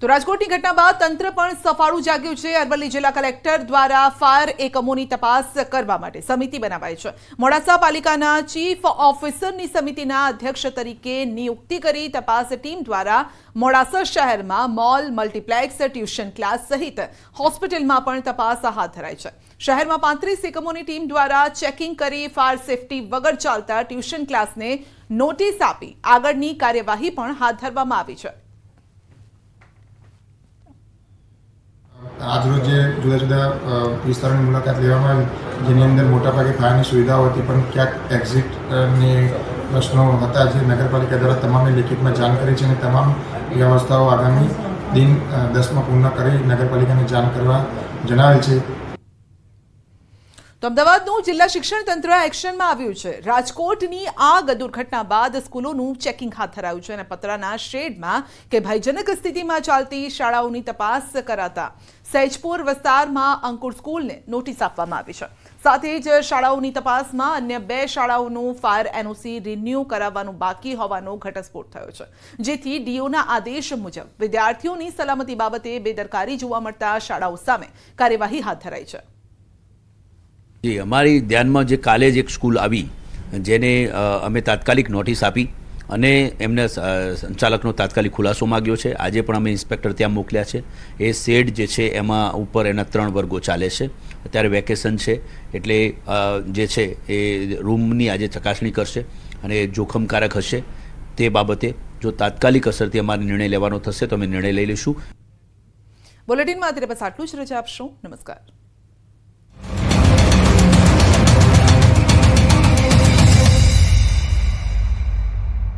તો રાજકોટની ઘટના બાદ તંત્ર પણ સફાળું જાગ્યું છે। અરવલ્લી જિલ્લા કલેક્ટર દ્વારા ફાયર એકમોની તપાસ કરવા માટે સમિતિ બનાવાઈ છે। મોડાસા પાલિકાના ચીફ ઓફિસરની સમિતિના અધ્યક્ષ તરીકે નિયુક્તિ કરી તપાસ ટીમ દ્વારા મોડાસા શહેરમાં મોલ, મલ્ટીપ્લેક્સ, ટ્યુશન ક્લાસ સહિત હોસ્પિટલમાં પણ તપાસ હાથ ધરાઈ છે। શહેરમાં 35 એકમોની ટીમ દ્વારા ચેકિંગ કરી ફાયર સેફટી વગર ચાલતા ટ્યુશન ક્લાસને નોટિસ આપી આગળની કાર્યવાહી પણ હાથ ધરવામાં આવી છે। आज रोज जुदा जुदा विस्तारों की मुलाकात लेवामां आवी जेनी अंदर मोटा भागे फायरनी सुविधाओं हती पण क्यांक एक्झिटनी प्रश्नों हता जे नगरपालिका द्वारा तमामे लिखितमां जाण करी छे अने तमाम व्यवस्थाओं आगामी दिन 10 में पूर्ण करी नगरपालिकाने जाण करवा जणावेल छे। તો અમદાવાદનું જિલ્લા શિક્ષણ તંત્ર એક્શનમાં આવ્યું છે। રાજકોટની આગ દુર્ઘટના બાદ સ્કૂલોનું ચેકિંગ હાથ ધરાયું છે અને પતરાના શેડમાં કે ભયજનક સ્થિતિમાં ચાલતી શાળાઓની તપાસ કરાતા સૈજપુર વિસ્તારમાં અંકુર સ્કૂલને નોટિસ આપવામાં આવી છે। સાથે જ શાળાઓની તપાસમાં અન્ય 2 શાળાઓનું ફાયર એનઓસી રિન્યુ કરાવવાનું બાકી હોવાનો ઘટસ્ફોટ થયો છે, જેથી ડીઓના આદેશ મુજબ વિદ્યાર્થીઓની સલામતી બાબતે બેદરકારી જોવા મળતા શાળાઓ સામે કાર્યવાહી હાથ ધરાઈ છે। जी हमारी ध्यान में जो काले एक स्कूल आई जेने अमे तात्कालिक नोटिस आपी अने एमने संचालकनो तात्कालिक खुलासो मांग्यो छे। आज पण अमे इंस्पेक्टर त्यां मोकल्या छे। ए शेड जे छे एमां उपर एना 3 वर्गो चाले छे। अत्यारे वेकेशन छे एटले जे छे ए रूमनी आज चकासणी करशे अने जोखमकारक हशे ते बाबते जो तात्कालिक असरथी अमारे निर्णय लेवानो थशे तो अमे निर्णय लई लईशुं। बुलेटिનમાં અત્યારે બસ આટલું જ। રજા આપશો। નમસ્કાર।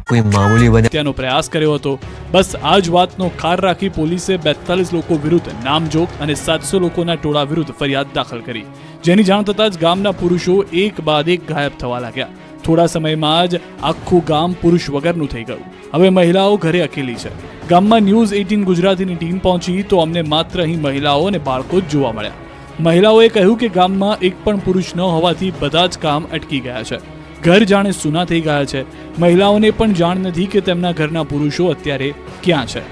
કોઈ મામૂલી હત્યાનો પ્રયાસ કર્યો હતો। બસ આ જ વાતનો ખાર રાખી પોલીસે 42 લોકો વિરુદ્ધ નામજોગ અને 700 લોકોના ટોળા વિરુદ્ધ ફરિયાદ દાખલ કરી, જેની જાણ થતાં જ ગામના પુરુષો એક બાદ એક ગાયબ થવા લાગ્યા। થોડા સમયમાં જ આખું ગામ પુરુષ વગરનું થઈ ગયું। હવે મહિલાઓ ઘરે અકેલી છે। ગામમાં ન્યૂઝ 18 ગુજરાતીની ટીમ પહોંચી તો અમને માત્ર અહીં મહિલાઓ અને બાળકો જ જોવા મળ્યા। મહિલાઓએ કહ્યું કે ગામમાં એક પણ પુરુષ ન હોવાથી બધા જ કામ અટકી ગયા છે। ઘર જાણે સૂના થઈ ગયા છે। મહિલાઓને પણ જાણ નથી કે તેમના ઘરના પુરુષો અત્યારે ક્યાં છે।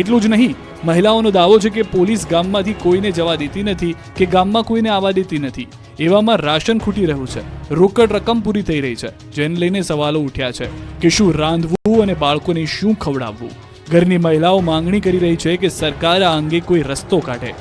એટલું જ નહીં, મહિલાઓનો દાવો છે કે પોલીસ ગામમાંથી કોઈને જવા દેતી નથી કે ગામમાં કોઈને આવવા દેતી નથી। એવામાં રાશન ખૂટી રહ્યું છે, રોકડ રકમ પૂરી થઈ રહી છે, જેને લઈને સવાલો ઉઠ્યા છે કે શું રાંધવું અને બાળકોને શું ખવડાવવું। ઘરની મહિલાઓ માંગણી કરી રહી છે કે સરકાર આ અંગે કોઈ રસ્તો કાઢે।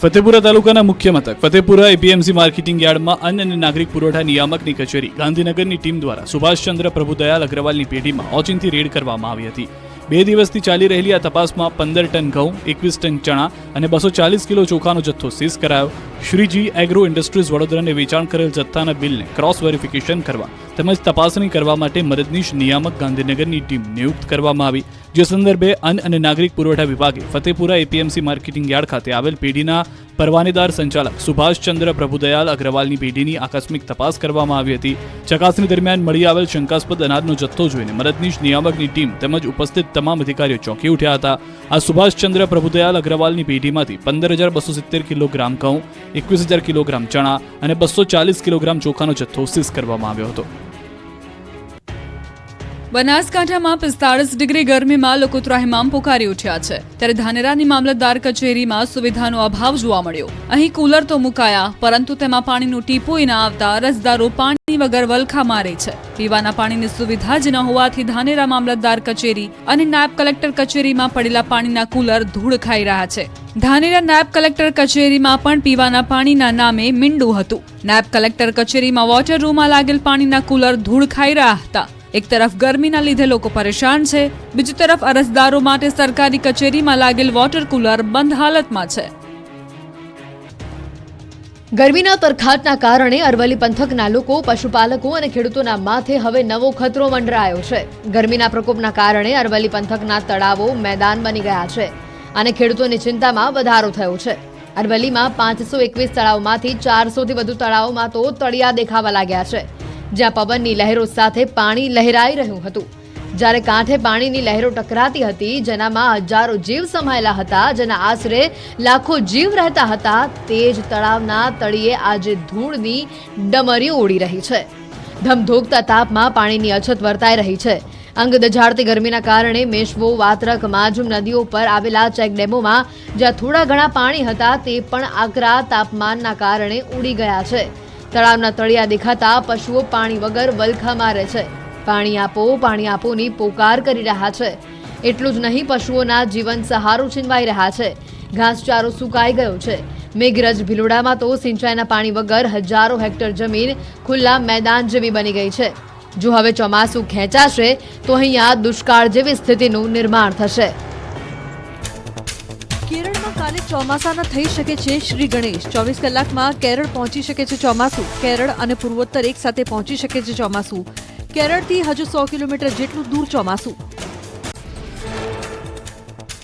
ફતેપુરા તાલુકાના મુખ્ય મથક ફતેપુરા એપીએમસી માર્કેટિંગ યાર્ડમાં અન્ન અને નાગરિક પુરવઠા નિયામકની કચેરી ગાંધીનગરની ટીમ દ્વારા સુભાષચંદ્ર પ્રભુદયાલ અગ્રવાલની પેઢીમાં ઓચિંતી રેડ કરવામાં આવી હતી। 2 દિવસથી ચાલી રહેલી આ તપાસમાં 15 ટન ઘઉં, 21 ટન ચણા અને 240 કિલો ચોખાનો જથ્થો સીઝ કરાયો। શ્રીજી એગ્રો ઇન્ડસ્ટ્રીઝ વડોદરાને વેચાણ કરેલ જથ્થાના બિલને ક્રોસ વેરિફિકેશન કરવા તેમજ તપાસણી કરવા માટે મદદનીશ નિયામક ગાંધીનગરની ટીમ નિયુક્ત કરવામાં આવી, જે સંદર્ભે અન્ન અને નાગરિક પુરવઠા વિભાગે ફતેપુરા એપીએમસી માર્કેટિંગ યાર્ડ ખાતે આવેલ પેઢીના પરવાનેદાર સંચાલક સુભાષચંદ્ર પ્રભુદયાલ અગ્રવાલની પેઢીની આકસ્મિક તપાસ કરવામાં આવી હતી। ચકાસણી દરમિયાન મળી આવેલ શંકાસ્પદ અનાજનો જથ્થો જોઈને મદદનીશ નિયામકની ટીમ તેમજ ઉપસ્થિત તમામ અધિકારીઓ ચોંકી ઉઠ્યા હતા। આ સુભાષચંદ્ર પ્રભુદયાલ અગ્રવાલની પેઢીમાંથી 15,270 કિલોગ્રામ ઘઉં, 21,000 કિલોગ્રામ ચણા અને 240 કિલોગ્રામ ચોખાનો જથ્થો સીઝ કરવામાં આવ્યો હતો। બનાસકાંઠામાં 45 ડિગ્રી ગરમીમાં લોકો ત્રાહિમામ પોકારી ઉઠ્યા છે, ત્યારે ધાનેરાની મામલતદાર કચેરીમાં સુવિધાનો અભાવ જોવા મળ્યો। અહીં કુલર તો મુકાયા, પરંતુ તેમાં પાણીનું ટીપું ન આવતા અરજદારો પાણી વગર વલખા મારે છે। પીવાના પાણીની સુવિધા જ ન હોવાથી ધાનેરા મામલતદાર કચેરી અને નાયબ કલેક્ટર કચેરીમાં પડેલા પાણીના કુલર ધૂળ ખાઈ રહ્યા છે। ધાનેરા નાયબ કલેક્ટર કચેરીમાં પણ પીવાના પાણીના નામે મીંડું હતું। નાયબ કલેક્ટર કચેરીમાં વોટર રૂમમાં લાગેલ પાણીના કુલર ધૂળ ખાઈ રહ્યા હતા। એક તરફ ગરમીના લીધે લોકો પરેશાન છે, બીજી તરફ અરજદારો માટે સરકારી કચેરીમાં લાગેલ વોટર કુલર બંધ હાલતમાં છે। ગરમીના તરખાટના કારણે અરવલ્લી પંથકના લોકો, પશુપાલકો અને ખેડૂતોના માથે હવે નવો ખતરો મંડરાયો છે। ગરમીના પ્રકોપના કારણે અરવલ્લી પંથકના તળાવો મેદાન બની ગયા છે અને ખેડૂતોની ચિંતામાં વધારો થયો છે। અરવલ્લીમાં 521 તળાવોમાંથી 400થી વધુ તળાવોમાં તો તળિયા દેખાવા લાગ્યા છે, જ્યાં પવનની લહેરો સાથે પાણી લહેરાઈ રહ્યું હતું। જ્યારે કાંઠે પાણીની લહેરો ટકરાતી હતી, જેનામાં હજારો જીવ સમાયેલા હતા, જેના આશરે લાખો જીવ રહેતા હતા, તે જ તળાવના તળિયે આજે ધૂળની ડમરીઓ ઉડી રહી છે। ધમધોકતા તાપમાં પાણીની અછત વર્તાઈ રહી છે। અંગ દઝાડતી ગરમીના કારણે મેશ્વો, વાત્રક, માજુમ નદીઓ પર આવેલા ચેકડેમોમાં જ્યાં થોડા ઘણા પાણી હતા તે પણ આકરા તાપમાનના કારણે ઉડી ગયા છે. તળાવના તળિયા દેખાતા પશુઓ પાણી વગર વલખા મારે છે. પાણી આપોની પોકાર કરી રહ્યા છે. એટલું જ નહીં, પશુઓના જીવન સહારો છીનવાઈ રહ્યા છે. ઘાસચારો સુકાઈ ગયો છે. મેઘરજ ભિલોડામાં તો સિંચાઈના પાણી વગર હજારો હેક્ટર જમીન ખુલ્લા મેદાન જેવી બની ગઈ છે. જો હવે ચોમાસું ખેંચાશે તો અહીંયા દુષ્કાળ જેવી સ્થિતિનું નિર્માણ થશે. કેરળમાં કાલે ચોમાસાના થઈ શકે છે શ્રી ગણેશ. 24 કલાકમાં કેરળ પહોંચી શકે છે ચોમાસું. કેરળ અને પૂર્વોત્તર એક સાથે પહોંચી શકે છે ચોમાસું. કેરળથી હજુ 100 કિલોમીટર જેટલું દૂર ચોમાસું.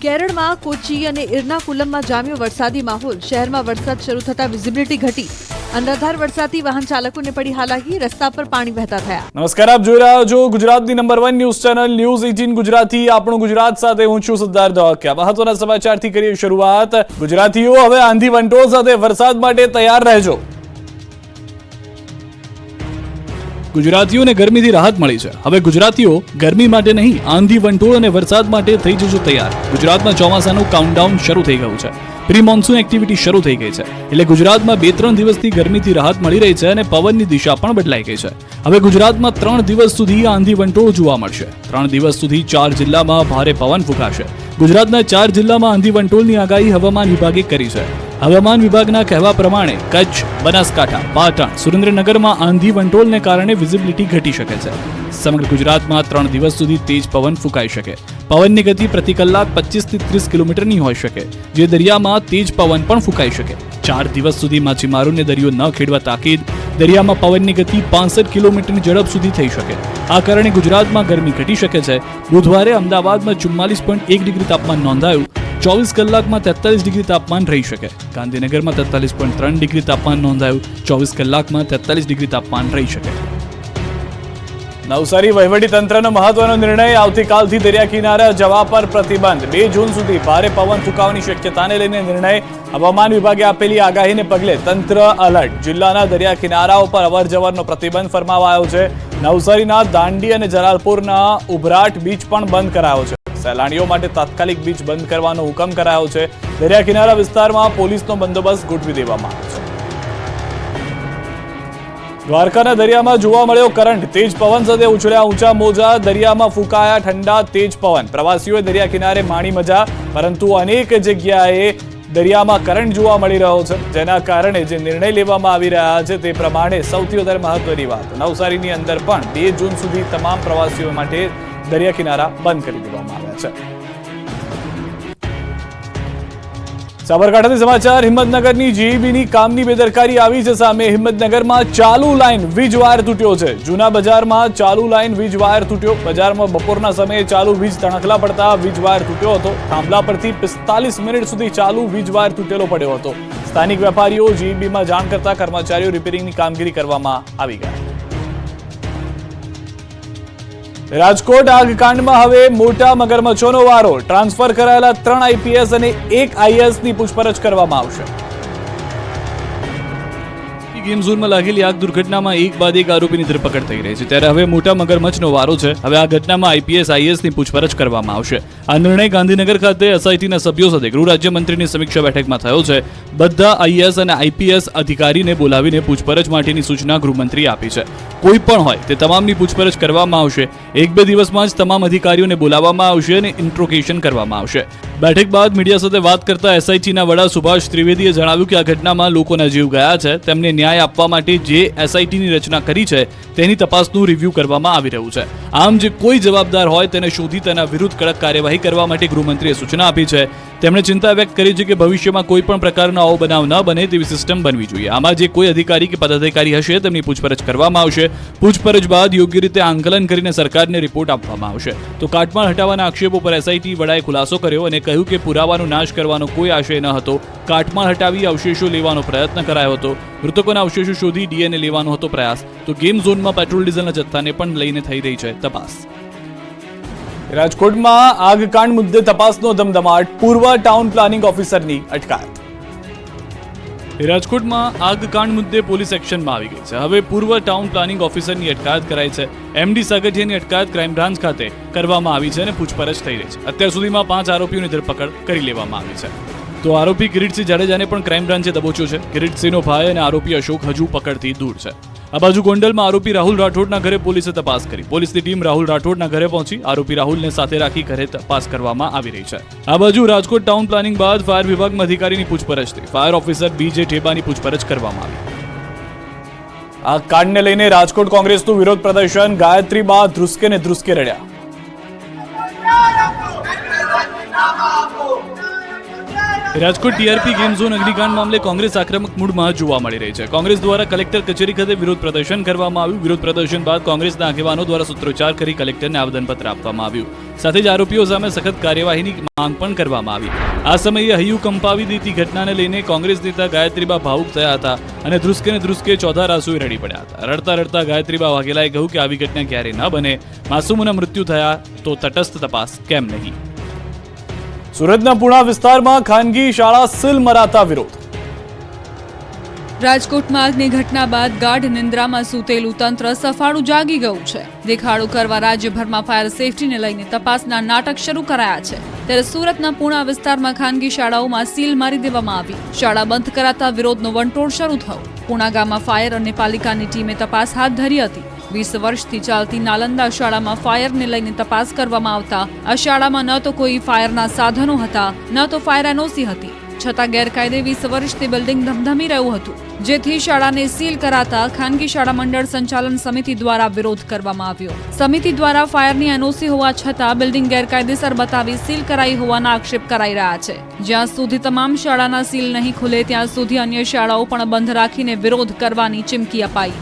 કેરળમાં કોચી અને એર્નાકુલમમાં જામ્યો વરસાદી માહોલ. શહેરમાં વરસાદ શરૂ થતાં વિઝિબિલિટી ઘટી. અનરાધાર વરસાદથી વાહન ચાલકોને પડી હાલાકી. રસ્તા પર પાણી વહેતા થયા. નમસ્કાર, આપ જોઈ રહ્યા છો ગુજરાતની number 1 news channel news 18 Gujarati. આપણું ગુજરાત સાથે હું છું સિદ્ધાર્થ ધોળકિયા. મહત્વના સમાચારથી કરીએ શરૂઆત. ગુજરાતીઓ હવે આંધી વંટોળ સાથે વરસાદ માટે તૈયાર રહેજો. ગુજરાતીઓને ગરમીથી રાહત મળી છે. હવે ગુજરાતીઓ ગરમી માટે નહીં, આંધી વંટોળ અને વરસાદ માટે થઈ જજો તૈયાર. ગુજરાતમાં ચોમાસાનું કાઉન્ટડાઉન શરૂ થઈ ગયું છે. પ્રી મોન્સૂન એક્ટિવિટી શરૂ થઈ ગઈ છે. એટલે ગુજરાતમાં 2-3 દિવસથી ગરમીથી રાહત મળી રહી છે અને પવનની દિશા પણ બદલાઈ ગઈ છે. હવે ગુજરાતમાં 3 દિવસ સુધી આંધી વંટોળ જોવા મળશે. 3 દિવસ સુધી 4 જિલ્લામાં ભારે પવન ફૂંકાશે. ગુજરાતના 4 જિલ્લામાં આંધી વંટોળની આગાહી હવામાન વિભાગે કરી છે. હવામાન વિભાગના કહેવા પ્રમાણે કચ્છ, બનાસકાંઠા, પાટણ, સુરેન્દ્રનગરમાં આંધી વંટોળને કારણે વિઝિબિલિટી ઘટી શકે છે. સમગ્ર ગુજરાતમાં 3 દિવસ સુધી તેજ પવન ફૂંકાઈ શકે. પવનની ગતિ પ્રતિ કલાક 25 થી 30 કિલોમીટરની હોઈ શકે, જે દરિયામાં તેજ પવન પણ ફૂંકાઈ શકે. 4 દિવસ સુધી માછીમારોને દરિયો ન ખેડવા તાકીદ. દરિયામાં પવનની ગતિ 65 કિલોમીટરની ઝડપ સુધી થઈ શકે. આ કારણે ગુજરાતમાં ગરમી ઘટી શકે છે. બુધવારે અમદાવાદમાં 44.1 ડિગ્રી તાપમાન નોંધાયું. 24 કલાકમાં 43 ડિગ્રી તાપમાન રહી શકે. ગાંધીનગરમાં 43.3 ડિગ્રી તાપમાન નોંધાયું. 24 કલાકમાં 43 ડિગ્રી તાપમાન રહી શકે. નવસારી વહીવટીતંત્રનો મહત્વનો નિર્ણય. આવતીકાલથી દરિયા કિનારે જવા પર પ્રતિબંધ. 2 જૂન સુધી ભારે પવન ફૂંકાવાની શક્યતાને લઈને નિર્ણય. હવામાન વિભાગે આપેલી આગાહીને પગલે તંત્ર એલર્ટ. જિલ્લાના દરિયા કિનારાઓ પર અવરજવરનો પ્રતિબંધ ફરમાવાયો છે. નવસારીના દાંડી અને જલાલપુરના ઉભરાટ બીચ પણ બંધ કરાયો છે. સહેલાણીઓ માટે તાત્કાલિક બીચ બંધ કરવાનો હુકમ કરાયો છે. દરિયા કિનારા વિસ્તારમાં પોલીસનો બંદોબસ્ત ગોઠવી દેવામાં આવ્યો છે. દ્વારકાના દરિયામાં જોવા મળ્યો કરંટ. તેજ પવન સાથે ઉછળ્યા ઊંચા મોજા. દરિયામાં ફૂંકાયા ઠંડા તેજ પવન. પ્રવાસીઓએ દરિયા કિનારે માણી મજા, પરંતુ અનેક જગ્યાએ દરિયામાં કરંટ જોવા મળી રહ્યો છે, જેના કારણે જે નિર્ણય લેવામાં આવી રહ્યા છે તે પ્રમાણે સૌથી વધારે મહત્વની વાત, નવસારીની અંદર પણ 2 જૂન સુધી તમામ પ્રવાસીઓ માટે દરિયા કિનારા બંધ કરી દેવામાં આવ્યા છે. સાબરકાંઠાથી સમાચાર. હિંમતનગરની જીઈબીની કામની બેદરકારી આવી છે સામે. હિંમતનગરમાં ચાલુ લાઈન વીજ વાયર તૂટ્યો છે. જૂના બજારમાં ચાલુ લાઈન વીજ વાયર તૂટ્યો. બજારમાં બપોરના સમયે ચાલુ વીજ તણખલા પડતા વીજ વાયર તૂટ્યો હતો. થાંભલા પરથી 45 મિનિટ સુધી ચાલુ વીજ વાયર તૂટેલો પડ્યો હતો. સ્થાનિક વેપારીઓ જીઈબીમાં જાણ કરતા કર્મચારીઓ રિપેરિંગની કામગીરી કરવામાં આવી ગયા. રાજકોટ આગકાંડમાં હવે મોટા મગરમચ્છોનો વારો. ટ્રાન્સફર કરાયેલા 3 આઈપીએસ અને 1 આઈએએસની પૂછપરછ કરવામાં આવશે. ગેમ ઝોનમાં લાગેલી આગ દુર્ઘટનામાં એક બાદ એક આરોપીની ધરપકડ થઈ રહી છે. ત્યારે હવે મોટા મગરમચ્છનો વારો છે. હવે આ ઘટનામાં આઈપીએસ આઈએએસની પૂછપરછ કરવામાં આવશે. આ નિર્ણય ગાંધીનગર ખાતે એસઆઈટીના સભ્યો સાથે ગૃહ રાજ્યમંત્રીની સમીક્ષા બેઠકમાં થયો છે. બધા આઈએએસ અને આઈપીએસ અધિકારીને બોલાવીને પૂછપરછ માટેની સૂચના ગૃહમંત્રીએ આપી છે. કોઈ પણ હોય તે તમામની પૂછપરછ કરવામાં આવશે. 1-2 દિવસમાં જ તમામ અધિકારીઓને બોલાવવામાં આવશે અને ઇન્ટ્રોગેશન કરવામાં આવશે. બેઠક બાદ મીડિયા સાથે વાત કરતા એસઆઈટીના વડા સુભાષ ત્રિવેદીએ જણાવ્યું કે આ ઘટનામાં લોકોના જીવ ગયા છે. તેમને ન્યાય આપવા માટે જે એસઆઈટીની રચના કરી છે તેની તપાસનું રિવ્યૂ કરવામાં આવી રહ્યું છે. આમ જે કોઈ જવાબદાર હોય તેને શોધી તેના વિરુદ્ધ કડક કાર્યવાહી કરવા માટે ગૃહમંત્રીએ સૂચના આપી છે. તેમણે ચિંતા વ્યક્ત કરી છે કે ભવિષ્યમાં કોઈ પણ પ્રકારનો આવો બનાવ ન બને તેવી સિસ્ટમ બનવી જોઈએ. આમાં જે કોઈ અધિકારી કે પદાધિકારી હશે તેમની પૂછપરછ કરવામાં આવશે. પૂછપરછ બાદ યોગ્ય રીતે આંકલન કરીને સરકારને રિપોર્ટ આપવામાં આવશે. તો કાટમાળ હટાવવાના આક્ષેપો પર એસઆઈટી વડાએ ખુલાસો કર્યો અને કહ્યું કે પુરાવાનો નાશ કરવાનો કોઈ આશય ન હતો. કાટમાળ હટાવી અવશેષો લેવાનો પ્રયત્ન કરાયો હતો. મૃતકોના અવશેષો શોધી ડીએનએ લેવાનો હતો પ્રયાસ. તો ગેમ ઝોનમાં પેટ્રોલ ડીઝલના જથ્થાને પણ લઈને થઈ રહી છે તપાસ. રાજકોટમાં આગકાંડ મુદ્દે તપાસનો ધમધમાટ. પૂર્વ ટાઉન પ્લાનિંગ ઓફિસરની અટકાયત. રાજકોટમાં આગકાંડ મુદ્દે પોલીસ એક્શનમાં આવી ગઈ છે. હવે પૂર્વ ટાઉન પ્લાનિંગ ઓફિસરની અટકાયત કરાઈ છે. એમડી સાગઠિયાની અટકાયત ક્રાઇમ બ્રાન્ચ ખાતે કરવામાં આવી છે અને પૂછપરછ થઈ રહી છે. અત્યાર સુધીમાં 5 આરોપીઓની ધરપકડ કરી લેવામાં આવી છે. તો આરોપી કિરીટસિંહ જાડેજાને પણ ક્રાઇમ બ્રાન્ચે દબોચ્યો છે. કિરીટસિંહનો ભાઈ અને આરોપી અશોક હજુ પકડથી દૂર છે. આ બાજુ ગોંડલમાં આરોપી રાહુલ રાઠોડના ઘરે પોલીસે તપાસ કરી. પોલીસની ટીમ રાહુલ રાઠોડના ઘરે પહોંચી. આરોપી રાહુલને સાથે રાખી ઘરે તપાસ કરવામાં આવી રહી છે. આ બાજુ રાજકોટ ટાઉન પ્લાનિંગ બાદ ફાયર વિભાગમાં અધિકારીની પૂછપરછ થઈ. ફાયર ઓફિસર બીજે ઠેબાની પૂછપરછ કરવામાં આવી. આ કાંડને લઈને રાજકોટ કોંગ્રેસનું વિરોધ પ્રદર્શન. ગાયત્રી બા ધ્રુસકે ને ધ્રુસકે રડ્યા. રાજકોટ ટીઆરપી ગેમ ઝોન અગ્નિકાંડ મામલે કોંગ્રેસ આક્રમક મૂડમાં જોવા મળી રહી છે. કોંગ્રેસ દ્વારા કલેક્ટર કચેરી ખાતે વિરોધ પ્રદર્શન કરવામાં આવ્યું. વિરોધ પ્રદર્શન બાદ કોંગ્રેસના આગેવાનો દ્વારા સૂત્રોચ્ચાર કરી કલેક્ટરને આવેદનપત્ર આપવામાં આવ્યું. સાથે જ આરોપીઓ સામે સખત કાર્યવાહીની માંગ પણ કરવામાં આવી. આ સમયે હૈયું કંપાવી દેતી ઘટનાને લઈને કોંગ્રેસ નેતા ગાયત્રીબા ભાવુક થયા હતા અને ધ્રુસકે ને ધ્રુસકે ચોથા રાસુએ રડી પડ્યા હતા. રડતા રડતા ગાયત્રીબા વાઘેલાએ કહ્યું કે આવી ઘટના ક્યારે ન બને. માસૂમોના મૃત્યુ થયા તો તટસ્થ તપાસ કેમ નહીં. સુરતના પુણા વિસ્તારમાં ખાનગી શાળા સીલ મરાતા વિરોધ. રાજકોટમાં આગની ઘટના બાદ ગાઢ નિંદ્રામાં સૂતેલું તંત્ર સફાળું જાગી ગયું છે. દેખાડો કરવા રાજ્યભરમાં ફાયર સેફટીને લઈને તપાસના નાટક શરૂ કરાયા છે. ત્યારે સુરતના પુણા વિસ્તારમાં ખાનગી શાળાઓમાં સીલ મારી દેવામાં આવી. શાળા બંધ કરાતા વિરોધનો વંટોળ શરૂ થયો. પુણા ગામમાં ફાયર અને પાલિકાની ટીમે તપાસ હાથ ધરી હતી. 20 વર્ષથી ચાલતી નાલંદા શાળામાં ફાયરને લઈને તપાસ કરવામાં આવતા આ શાળામાં ન તો કોઈ ફાયરના સાધનો હતા, ન તો ફાયર એનઓસી હતી. છતાં ગેરકાયદે 20 વર્ષથી બિલ્ડિંગ ધમધમી રહ્યું હતું, જેથી શાળાને સીલ કરાતા ખાનગી શાળા મંડળ સંચાલન સમિતિ દ્વારા વિરોધ કરવામાં આવ્યો. સમિતિ દ્વારા ફાયરની એનઓસી હોવા છતાં બિલ્ડિંગ ગેરકાયદેસર બતાવી સીલ કરાઈ હોવાના આક્ષેપ કરાઈ રહ્યા છે. જ્યાં સુધી તમામ શાળાના સીલ નહીં ખુલે ત્યાં સુધી અન્ય શાળાઓ પણ બંધ રાખીને વિરોધ કરવાની ચીમકી અપાઈ.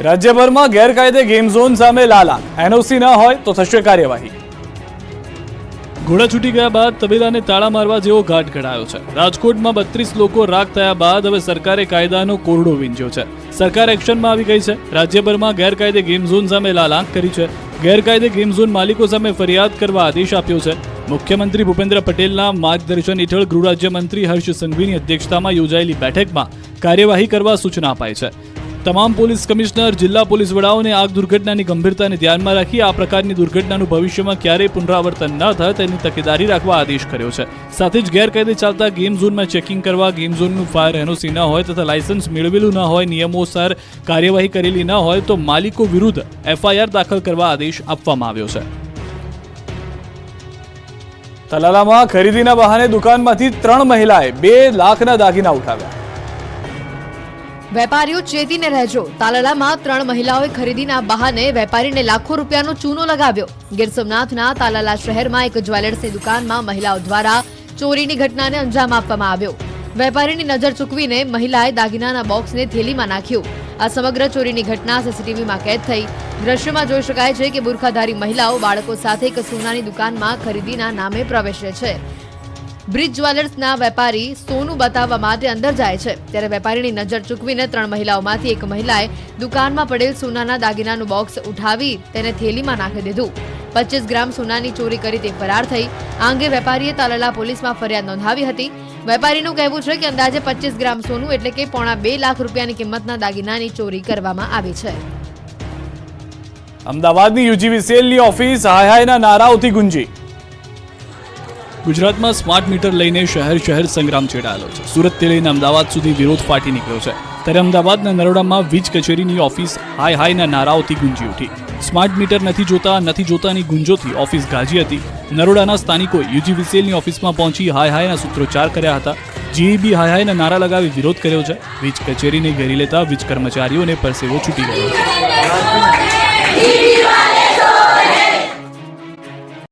રાજ્યભરમાં ગેરકાયદે ગેમ ઝોન સામે લાલા. એનઓસી ન હોય તો થશે કાર્યવાહી. ઘોડા છૂટી ગયા બાદ તબેલાને તાળા મારવા જેવો ઘાટ ઘડાયો છે. રાજકોટમાં 32 લોકો રાખ થયા બાદ હવે સરકારે કાયદાનો કોરડો વીંઝ્યો છે. સરકાર એક્શનમાં આવી ગઈ છે. રાજ્યભરમાં ગેરકાયદે ગેમ ઝોન સામે લાલાંક કરી છે. ગેરકાયદે ગેમ ઝોન માલિકો સામે ફરિયાદ કરવા આદેશ આપ્યો છે. મુખ્યમંત્રી ભૂપેન્દ્ર પટેલના માર્ગદર્શન હેઠળ ગૃહ રાજ્યમંત્રી હર્ષ સંઘવીની અધ્યક્ષતામાં યોજાયેલી બેઠકમાં કાર્યવાહી કરવા સૂચના અપાઈ છે. તમામ પોલીસ કમિશનર, જિલ્લા પોલીસ વડાઓને આગ દુર્ઘટનાની ગંભીરતાને ધ્યાનમાં રાખી આ પ્રકારની દુર્ઘટનાનું ભવિષ્યમાં ક્યારેય પુનરાવર્તન ન થાય તેની તકેદારી રાખવા આદેશ કર્યો છે. સાથે જ ગેરકાયદે ચાલતા ગેમ ઝોનમાં ચેકિંગ કરવા, ગેમ ઝોનનું ફાયર એનઓસી ન હોય તથા લાયસન્સ મેળવેલું ન હોય, નિયમોસર કાર્યવાહી કરેલી ન હોય તો માલિકો વિરુદ્ધ એફઆઈઆર દાખલ કરવા આદેશ આપવામાં આવ્યો છે. તલાલામાં ખરીદીના બહાને દુકાનમાંથી 3 મહિલાએ 2 લાખના દાગીના ઉઠાવ્યા. વેપારીઓ ચેતીને રહેજો. તાલાલામાં 3 મહિલાઓએ ખરીદીના બહાને વેપારીને લાખો રૂપિયાનો ચૂનો લગાવ્યો. ગીર સોમનાથના તાલાલા શહેરમાં એક જ્વેલર્સની દુકાનમાં મહિલાઓ દ્વારા ચોરીની ઘટનાને અંજામ આપવામાં આવ્યો. વેપારીની નજર ચૂકવીને મહિલાએ દાગીનાના બોક્સને થેલીમાં નાખ્યું. આ સમગ્ર ચોરીની ઘટના સીસીટીવીમાં કેદ થઈ. દ્રશ્યમાં જોઈ શકાય છે કે બુરખાધારી મહિલાઓ બાળકો સાથે એક સોનાની દુકાનમાં ખરીદીના નામે પ્રવેશે છે. બ્રિજ જ્વેલર્સના વેપારી સોનું બતાવવા માટે અંદર જાય છે. ત્યારે વેપારીની નજર ચૂકવીને 3 મહિલાઓમાંથી એક મહિલાએ દુકાનમાં પડેલ સોનાના દાગીનાનું બોક્સ ઉઠાવી તેને થેલીમાં નાખી દીધું. 25 ગ્રામ સોનાની ચોરી કરી તે ફરાર થઈ. આ અંગે વેપારીએ તાલાલા પોલીસમાં ફરિયાદ નોંધાવી હતી. વેપારીનું કહેવું છે કે અંદાજે 25 ગ્રામ સોનું એટલે કે 1.5 લાખ રૂપિયાની કિંમતના દાગીનાની ચોરી કરવામાં આવી છે. અમદાવાદની યુજીવીસીએલની ઓફિસ હાય હાયના નારાઓથી ગુંજી. ગુજરાતમાં સ્માર્ટ મીટર લઈને શહેર સંગ્રામ છેડાયેલો છે. સુરતથી લઈને અમદાવાદ સુધી વિરોધ ફાટી નીકળ્યો છે. ત્યારે અમદાવાદના નરોડામાં વીજ કચેરીની ઓફિસ હાય હાયના નારાઓથી ગુંજી ઉઠી. સ્માર્ટ મીટર નથી જોતાની ગુંજોથી ઓફિસ ગાજી હતી. નરોડાના સ્થાનિકોએ યુજીવીસીએલની ઓફિસમાં પહોંચી હાય હાયના સૂત્રોચ્ચાર કર્યા હતા. જીઈબી હાય હાયના નારા લગાવી વિરોધ કર્યો છે. વીજ કચેરીને ઘેરી લેતા વીજ કર્મચારીઓને પરસેવો છૂટી ગયો છે.